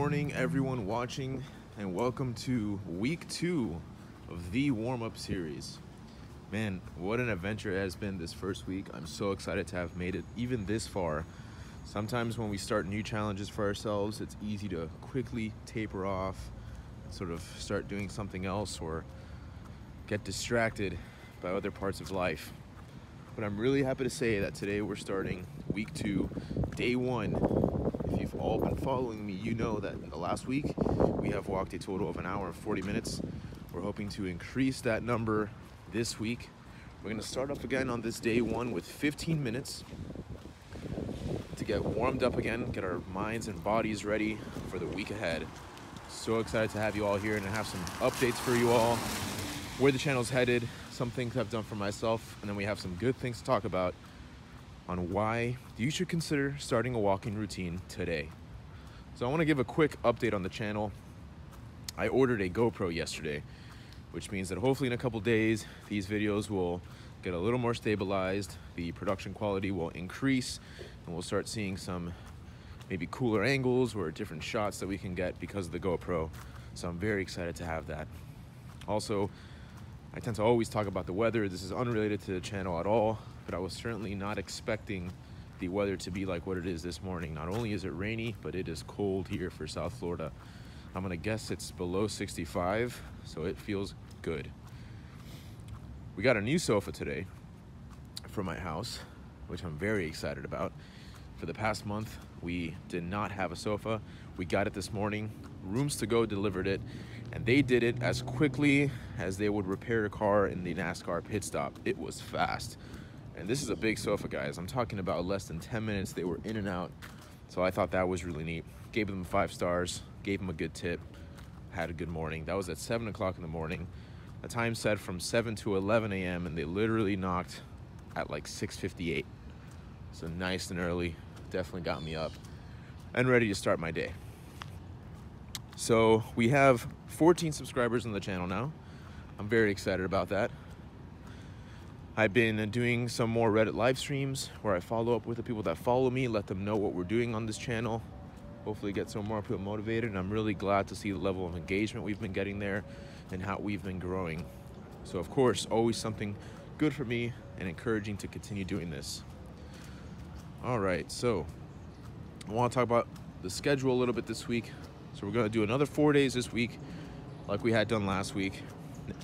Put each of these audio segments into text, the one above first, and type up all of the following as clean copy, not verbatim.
morning, everyone watching, and welcome to week 2 of the warm-up series. Man, what an adventure it has been this first week. I'm so excited to have made it even this far. Sometimes when we start new challenges for ourselves, it's easy to quickly taper off, sort of start doing something else or get distracted by other parts of life. But I'm really happy to say that today we're starting week 2, day 1. If you've all been following me, you know that in the last week, we have walked a total of an hour and 40 minutes. We're hoping to increase that number this week. We're gonna start off again on this day 1 with 15 minutes to get warmed up again, get our minds and bodies ready for the week ahead. So excited to have you all here and to have some updates for you all, where the channel's headed, some things I've done for myself, and then we have some good things to talk about on why you should consider starting a walking routine today. So I want to give a quick update on the channel. I ordered a GoPro yesterday, which means that hopefully in a couple days, these videos will get a little more stabilized, the production quality will increase, and we'll start seeing some maybe cooler angles or different shots that we can get because of the GoPro. So I'm very excited to have that. Also, I tend to always talk about the weather. This is unrelated to the channel at all, but I was certainly not expecting the weather to be like what it is this morning. Not only is it rainy, but it is cold here for South Florida. I'm gonna guess it's below 65, so it feels good. We got a new sofa today for my house, which I'm very excited about. For the past month, we did not have a sofa. We got it this morning. Rooms to Go delivered it, and they did it as quickly as they would repair a car in the NASCAR pit stop. It was fast. And this is a big sofa, guys. I'm talking about less than 10 minutes. They were in and out. So I thought that was really neat. Gave them 5 stars, gave them a good tip, had a good morning. That was at 7 o'clock in the morning. The time set from 7 to 11 a.m. and they literally knocked at like 6:58. So nice and early. Definitely got me up and ready to start my day. So we have 14 subscribers on the channel now. I'm very excited about that. I've been doing some more Reddit live streams where I follow up with the people that follow me, let them know what we're doing on this channel, hopefully get some more people motivated. And I'm really glad to see the level of engagement we've been getting there and how we've been growing. So of course, always something good for me and encouraging to continue doing this. All right, so I want to talk about the schedule a little bit this week. So we're going to do another 4 days this week like we had done last week.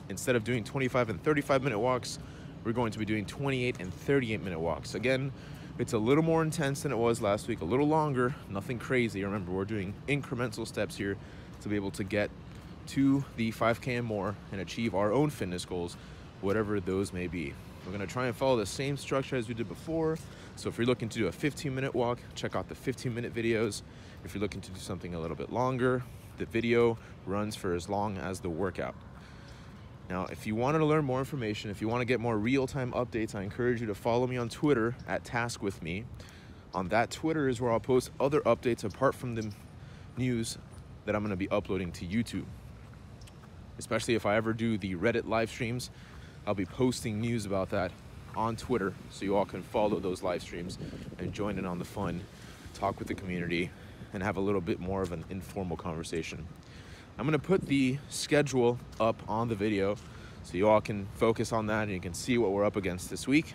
Instead of doing 25 and 35-minute walks, we're going to be doing 28 and 38-minute walks. Again, it's a little more intense than it was last week, a little longer, nothing crazy. Remember, we're doing incremental steps here to be able to get to the 5K and more and achieve our own fitness goals, whatever those may be. We're gonna try and follow the same structure as we did before. So if you're looking to do a 15-minute walk, check out the 15-minute videos. If you're looking to do something a little bit longer, the video runs for as long as the workout. Now, if you wanted to learn more information, if you want to get more real-time updates, I encourage you to follow me on Twitter at TaskWithMe. On that Twitter is where I'll post other updates apart from the news that I'm going to be uploading to YouTube. Especially if I ever do the Reddit live streams, I'll be posting news about that on Twitter so you all can follow those live streams and join in on the fun, talk with the community, and have a little bit more of an informal conversation. I'm gonna put the schedule up on the video so you all can focus on that and you can see what we're up against this week.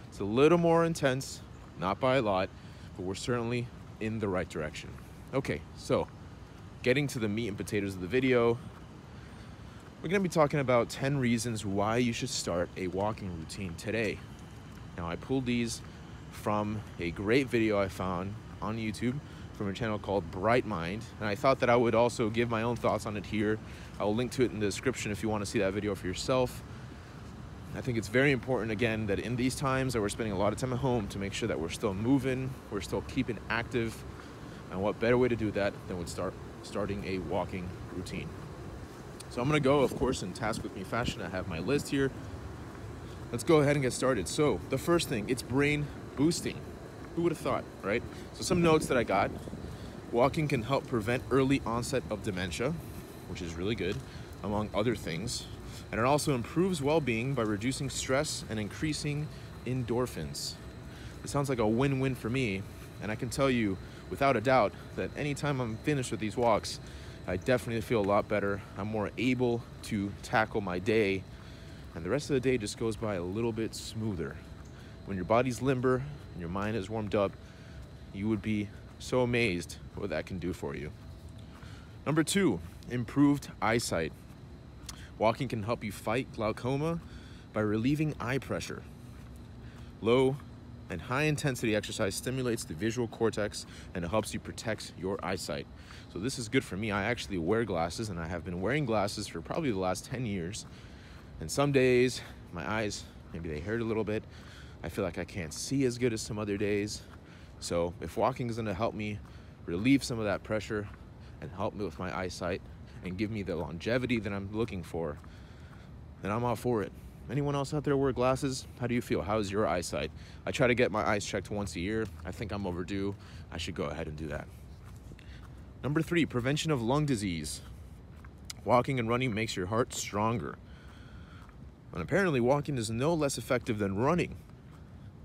It's a little more intense, not by a lot, but we're certainly in the right direction. Okay, so getting to the meat and potatoes of the video, we're gonna be talking about 10 reasons why you should start a walking routine today. Now, I pulled these from a great video I found on YouTube from a channel called Bright Mind, and I thought that I would also give my own thoughts on it here. I will link to it in the description if you want to see that video for yourself. I think it's very important, again, that in these times that we're spending a lot of time at home, to make sure that we're still moving, we're still keeping active, and what better way to do that than with starting a walking routine. So I'm gonna go, of course, in Task With Me fashion. I have my list here. Let's go ahead and get started. So the first thing, it's brain boosting. Who would have thought, right? So some notes that I got. Walking can help prevent early onset of dementia, which is really good, among other things. And it also improves well-being by reducing stress and increasing endorphins. It sounds like a win-win for me. And I can tell you without a doubt that anytime I'm finished with these walks, I definitely feel a lot better. I'm more able to tackle my day, and the rest of the day just goes by a little bit smoother. When your body's limber and your mind is warmed up, you would be so amazed what that can do for you. Number 2, improved eyesight. Walking can help you fight glaucoma by relieving eye pressure. Low and high intensity exercise stimulates the visual cortex and it helps you protect your eyesight. So this is good for me. I actually wear glasses, and I have been wearing glasses for probably the last 10 years. And some days my eyes, maybe they hurt a little bit. I feel like I can't see as good as some other days. So if walking is gonna help me relieve some of that pressure and help me with my eyesight and give me the longevity that I'm looking for, then I'm all for it. Anyone else out there wear glasses? How do you feel? How's your eyesight? I try to get my eyes checked once a year. I think I'm overdue. I should go ahead and do that. Number 3, prevention of lung disease. Walking and running makes your heart stronger. And apparently walking is no less effective than running.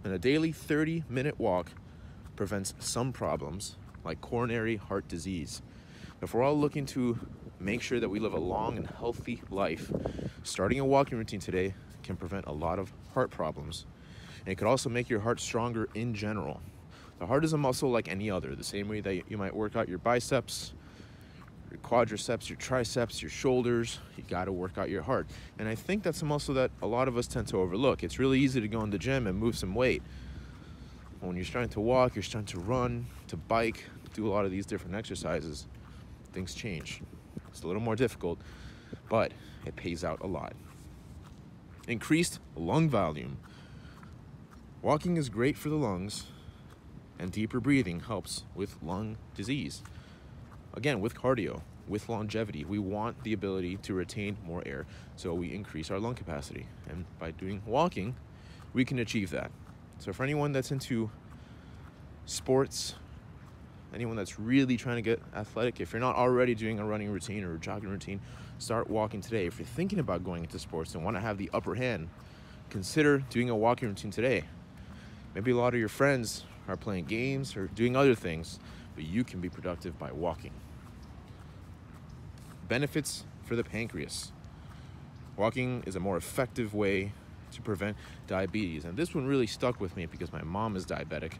And a daily 30-minute walk prevents some problems like coronary heart disease. If we're all looking to make sure that we live a long and healthy life, starting a walking routine today can prevent a lot of heart problems. And it could also make your heart stronger in general. The heart is a muscle like any other, the same way that you might work out your biceps, your quadriceps, your triceps, your shoulders. You got to work out your heart. And I think that's a muscle that a lot of us tend to overlook. It's really easy to go in the gym and move some weight. When you're starting to walk, you're starting to run, to bike, do a lot of these different exercises, things change. It's a little more difficult, but it pays out a lot. Increased lung volume. Walking is great for the lungs, and deeper breathing helps with lung disease. Again, with cardio, with longevity, we want the ability to retain more air, so we increase our lung capacity. And by doing walking, we can achieve that. So for anyone that's into sports, anyone that's really trying to get athletic, if you're not already doing a running routine or a jogging routine, start walking today. If you're thinking about going into sports and want to have the upper hand, consider doing a walking routine today. Maybe a lot of your friends are playing games or doing other things, but you can be productive by walking. Benefits for the pancreas. Walking is a more effective way to prevent diabetes. And this one really stuck with me because my mom is diabetic.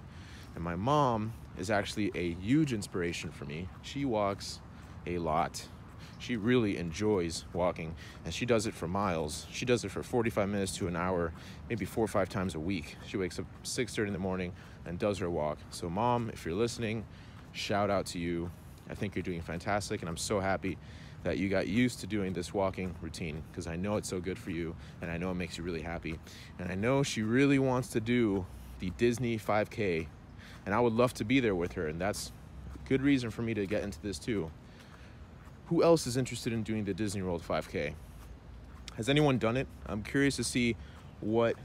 And my mom is actually a huge inspiration for me. She walks a lot. She really enjoys walking, and she does it for miles. She does it for 45 minutes to an hour, maybe 4 or 5 times a week. She wakes up 6:30 in the morning and does her walk. So Mom, if you're listening, shout out to you. I think you're doing fantastic, and I'm so happy that you got used to doing this walking routine, because I know it's so good for you, and I know it makes you really happy. And I know she really wants to do the Disney 5K, and I would love to be there with her, and that's a good reason for me to get into this too. Who else is interested in doing the Disney World 5K? Has anyone done it? I'm curious to see what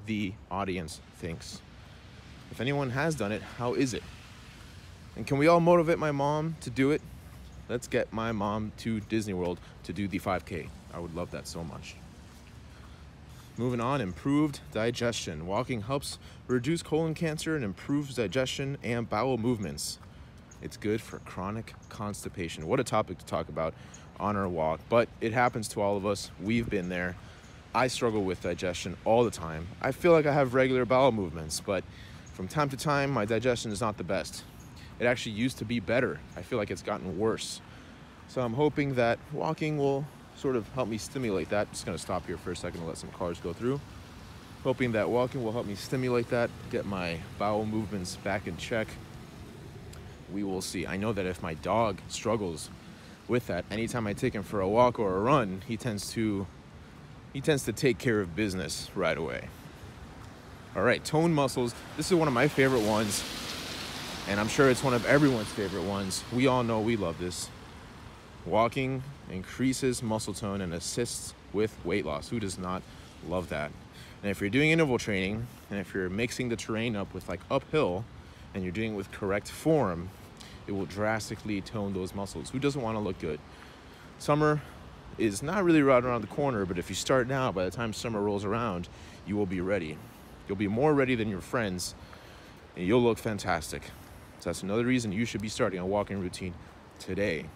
the audience thinks. If anyone has done it, how is it? And can we all motivate my mom to do it? Let's get my mom to Disney World to do the 5K. I would love that so much. Moving on, improved digestion. Walking helps reduce colon cancer and improves digestion and bowel movements. It's good for chronic constipation. What a topic to talk about on our walk, but it happens to all of us. We've been there. I struggle with digestion all the time. I feel like I have regular bowel movements, but from time to time, my digestion is not the best. It actually used to be better. I feel like it's gotten worse. So I'm hoping that walking will sort of help me stimulate that. Just gonna stop here for a second to let some cars go through. Hoping that walking will help me stimulate that, get my bowel movements back in check. We will see. I know that if my dog struggles with that, anytime I take him for a walk or a run, he tends to take care of business right away. All right, tone muscles. This is one of my favorite ones, and I'm sure it's one of everyone's favorite ones. We all know we love this. Walking increases muscle tone and assists with weight loss. Who does not love that? And if you're doing interval training, and if you're mixing the terrain up with like uphill, and you're doing it with correct form, it will drastically tone those muscles. Who doesn't want to look good? Summer is not really right around the corner, but if you start now, by the time summer rolls around, you will be ready. You'll be more ready than your friends and you'll look fantastic. So that's another reason you should be starting a walking routine today.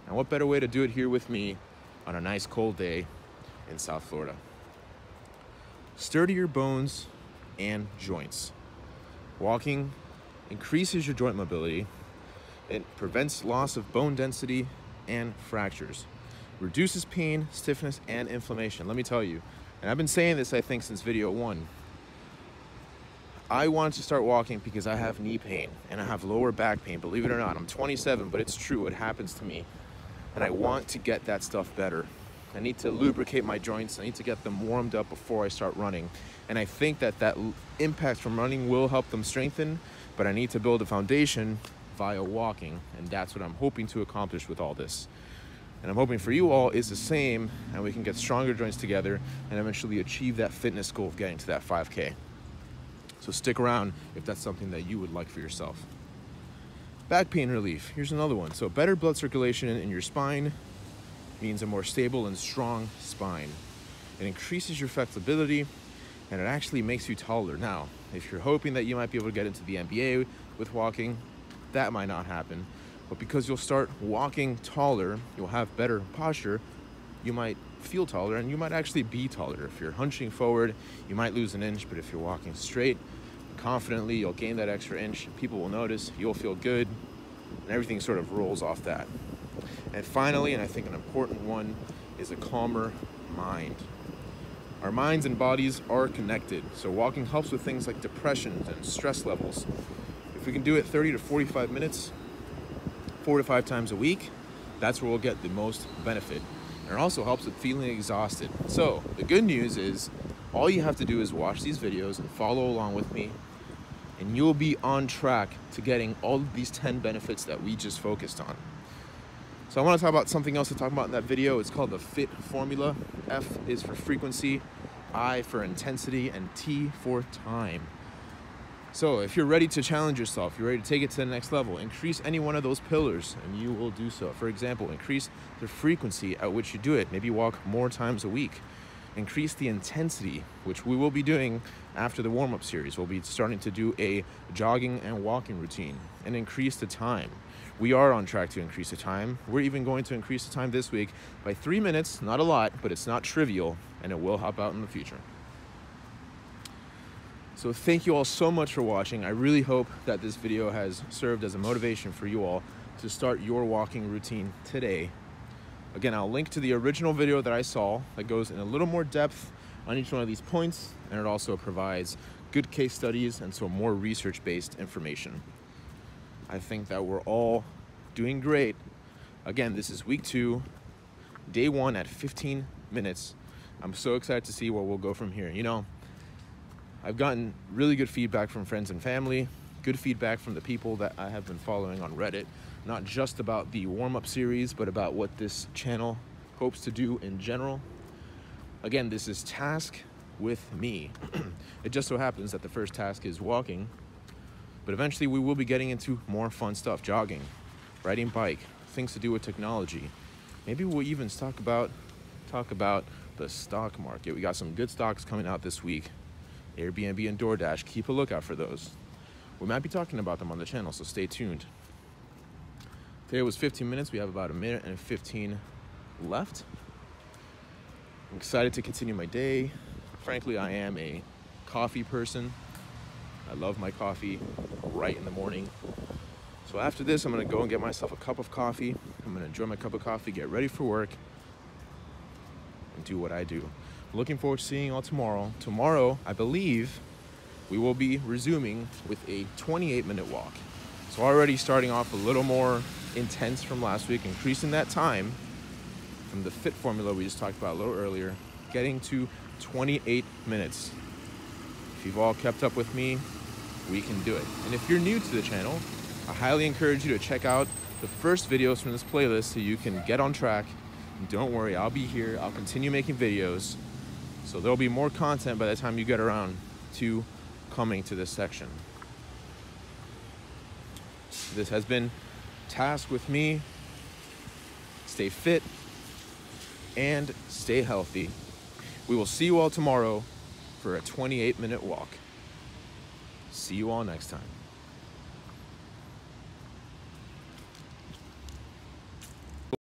And what better way to do it here with me on a nice cold day in South Florida? Sturdier bones and joints. Walking increases your joint mobility. It prevents loss of bone density and fractures. Reduces pain, stiffness, and inflammation. Let me tell you, and I've been saying this, I think, since video 1. I wanted to start walking because I have knee pain and I have lower back pain. Believe it or not, I'm 27, but it's true, it happens to me. And I want to get that stuff better. I need to lubricate my joints. I need to get them warmed up before I start running. And I think that impact from running will help them strengthen, but I need to build a foundation via walking. And that's what I'm hoping to accomplish with all this. And I'm hoping for you all is the same, and we can get stronger joints together and eventually achieve that fitness goal of getting to that 5K. So stick around if that's something that you would like for yourself. Back pain relief, here's another one. So better blood circulation in your spine means a more stable and strong spine. It increases your flexibility, and it actually makes you taller. Now, if you're hoping that you might be able to get into the NBA with walking, that might not happen. But because you'll start walking taller, you'll have better posture, you might feel taller, and you might actually be taller. If you're hunching forward, you might lose an inch, but if you're walking straight, confidently, you'll gain that extra inch. People will notice, you'll feel good, and everything sort of rolls off that. And finally, and I think an important one, is a calmer mind. Our minds and bodies are connected, so walking helps with things like depression and stress levels. If we can do it 30 to 45 minutes, 4 to 5 times a week, that's where we'll get the most benefit. And it also helps with feeling exhausted. So the good news is all you have to do is watch these videos and follow along with me, and you'll be on track to getting all of these 10 benefits that we just focused on. So I want to talk about something else to talk about in that video. It's called the FIT formula. F is for frequency, I for intensity, and T for time. So if you're ready to challenge yourself, you're ready to take it to the next level, increase any one of those pillars and you will do so. For example, increase the frequency at which you do it. Maybe walk more times a week. Increase the intensity, which we will be doing after the warm-up series. We'll be starting to do a jogging and walking routine. And increase the time. We are on track to increase the time. We're even going to increase the time this week by 3 minutes. Not a lot, but it's not trivial, and it will help out in the future. So thank you all so much for watching. I really hope that this video has served as a motivation for you all to start your walking routine today. Again, I'll link to the original video that I saw that goes in a little more depth on each one of these points, and it also provides good case studies and some more research-based information. I think that we're all doing great. Again, this is week 2, day 1 at 15 minutes. I'm so excited to see where we'll go from here. You know, I've gotten really good feedback from friends and family, good feedback from the people that I have been following on Reddit, not just about the warm-up series, but about what this channel hopes to do in general. Again, this is task with me. It just so happens that the first task is walking, but eventually we will be getting into more fun stuff, jogging, riding bike, things to do with technology. Maybe we'll even talk about the stock market. We got some good stocks coming out this week. Airbnb and DoorDash, keep a lookout for those. We might be talking about them on the channel, so stay tuned. Today was 15 minutes. We have about 1 minute and 15 left. I'm excited to continue my day. Frankly, I am a coffee person. I love my coffee right in the morning. So after this, I'm gonna go and get myself a cup of coffee. I'm gonna enjoy my cup of coffee, get ready for work, and do what I do. Looking forward to seeing you all tomorrow. Tomorrow, I believe, we will be resuming with a 28-minute walk. So already starting off a little more intense from last week, increasing that time from the FIT formula we just talked about a little earlier, getting to 28 minutes. If you've all kept up with me, we can do it. And if you're new to the channel, I highly encourage you to check out the first videos from this playlist so you can get on track. And don't worry, I'll be here. I'll continue making videos. So there'll be more content by the time you get around to coming to this section. This has been Task with me. Stay fit and stay healthy. We will see you all tomorrow for a 28-minute walk. See you all next time.